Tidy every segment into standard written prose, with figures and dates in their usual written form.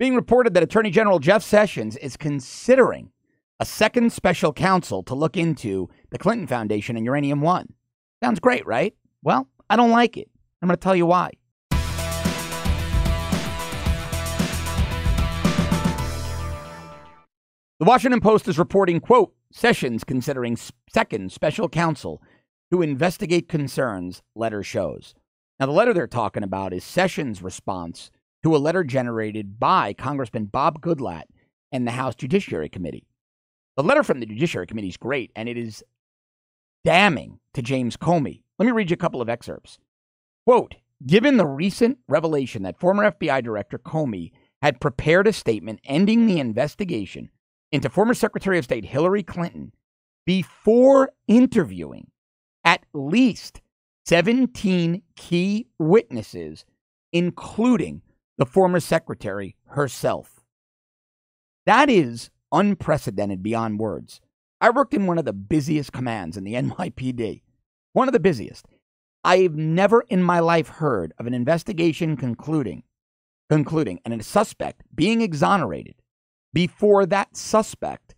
Being reported that Attorney General Jeff Sessions is considering a second special counsel to look into the Clinton Foundation and Uranium One. Sounds great, right? Well, I don't like it. I'm going to tell you why. The Washington Post is reporting, quote, Sessions considering second special counsel to investigate concerns, letter shows. Now, the letter they're talking about is Sessions' response to a letter generated by Congressman Bob Goodlatte and the House Judiciary Committee. The letter from the Judiciary Committee is great, and it is damning to James Comey. Let me read you a couple of excerpts. Quote, given the recent revelation that former FBI Director Comey had prepared a statement ending the investigation into former Secretary of State Hillary Clinton before interviewing at least 17 key witnesses, including the former secretary herself. That is unprecedented beyond words. I worked in one of the busiest commands in the NYPD, one of the busiest. I've never in my life heard of an investigation concluding and a suspect being exonerated before that suspect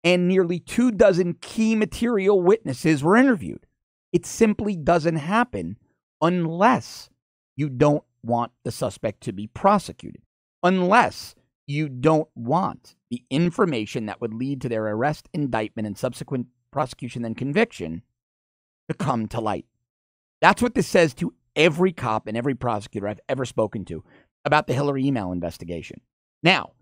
and nearly 24 key material witnesses were interviewed. It simply doesn't happen unless you don't want the suspect to be prosecuted, unless you don't want the information that would lead to their arrest, indictment, and subsequent prosecution and conviction to come to light. That's what this says to every cop and every prosecutor I've ever spoken to about the Hillary email investigation. Now,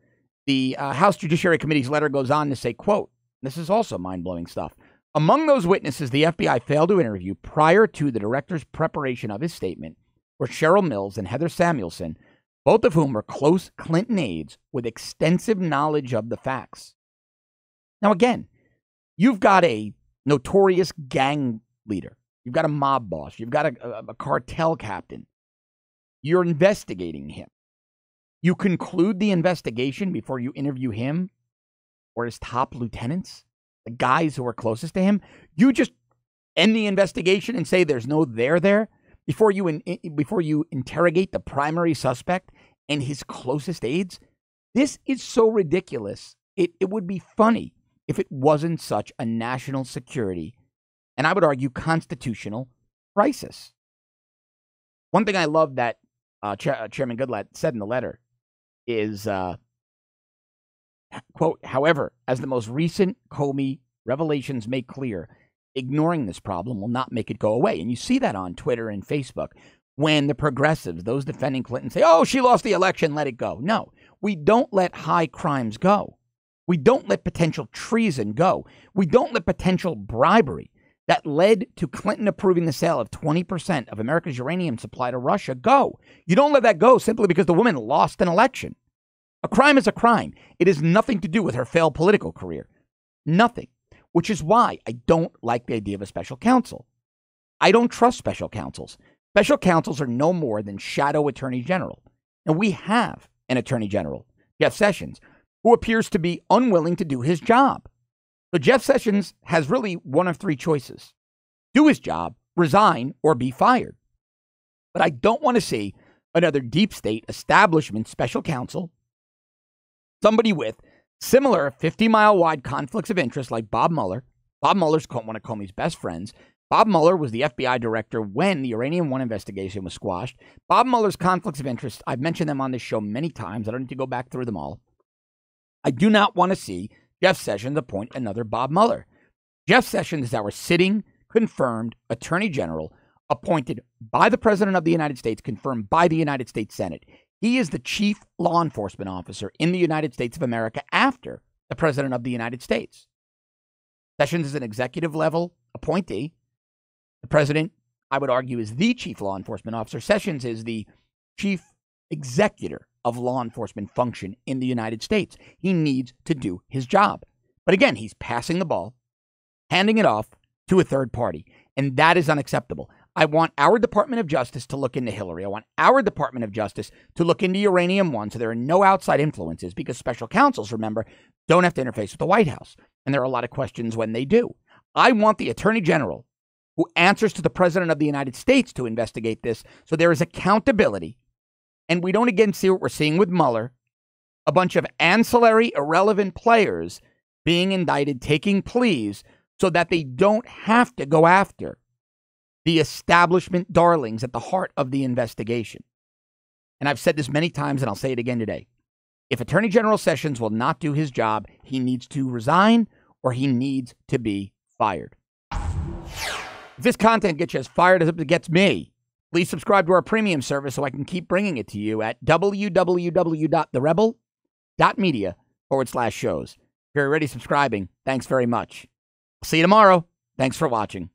the House Judiciary Committee's letter goes on to say, quote, this is also mind-blowing stuff. Among those witnesses the FBI failed to interview prior to the director's preparation of his statement were Cheryl Mills and Heather Samuelson, both of whom were close Clinton aides with extensive knowledge of the facts. Now, again, you've got a notorious gang leader. You've got a mob boss. You've got a cartel captain. You're investigating him. You conclude the investigation before you interview him or his top lieutenants, the guys who are closest to him. You just end the investigation and say there's no there before you interrogate the primary suspect and his closest aides. This is so ridiculous. It would be funny if it wasn't such a national security, and I would argue constitutional crisis. One thing I love that Chairman Goodlatte said in the letter is, quote, however, as the most recent Comey revelations make clear, ignoring this problem will not make it go away. And you see that on Twitter and Facebook when the progressives, those defending Clinton, say, oh, she lost the election, let it go. No, we don't let high crimes go. We don't let potential treason go. We don't let potential bribery that led to Clinton approving the sale of 20% of America's uranium supply to Russia go. You don't let that go simply because the woman lost an election. A crime is a crime. It has nothing to do with her failed political career. Nothing. Which is why I don't like the idea of a special counsel. I don't trust special counsels. Special counsels are no more than shadow attorney general. And we have an attorney general, Jeff Sessions, who appears to be unwilling to do his job. So Jeff Sessions has really one of three choices: do his job, resign, or be fired. But I don't want to see another deep state establishment special counsel, somebody with similar 50-mile-wide conflicts of interest like Bob Mueller. Bob Mueller's one of Comey's best friends. Bob Mueller was the FBI director when the Uranium One investigation was squashed. Bob Mueller's conflicts of interest, I've mentioned them on this show many times. I don't need to go back through them all. I do not want to see Jeff Sessions appoint another Bob Mueller. Jeff Sessions is our sitting, confirmed Attorney General, appointed by the President of the United States, confirmed by the United States Senate. He is the chief law enforcement officer in the United States of America after the President of the United States. Sessions is an executive level appointee. The President, I would argue, is the chief law enforcement officer. Sessions is the chief executor of law enforcement function in the United States. He needs to do his job. But again, he's passing the ball, handing it off to a third party, and that is unacceptable. I want our Department of Justice to look into Hillary. I want our Department of Justice to look into Uranium One so there are no outside influences, because special counsels, remember, don't have to interface with the White House. And there are a lot of questions when they do. I want the Attorney General, who answers to the President of the United States, to investigate this so there is accountability. And we don't again see what we're seeing with Mueller, a bunch of ancillary, irrelevant players being indicted, taking pleas, so that they don't have to go after the establishment darlings at the heart of the investigation. And I've said this many times, and I'll say it again today. If Attorney General Sessions will not do his job, he needs to resign or he needs to be fired. If this content gets you as fired as it gets me, please subscribe to our premium service so I can keep bringing it to you at www.therebel.media/shows. If you're already subscribing, thanks very much. See you tomorrow. Thanks for watching.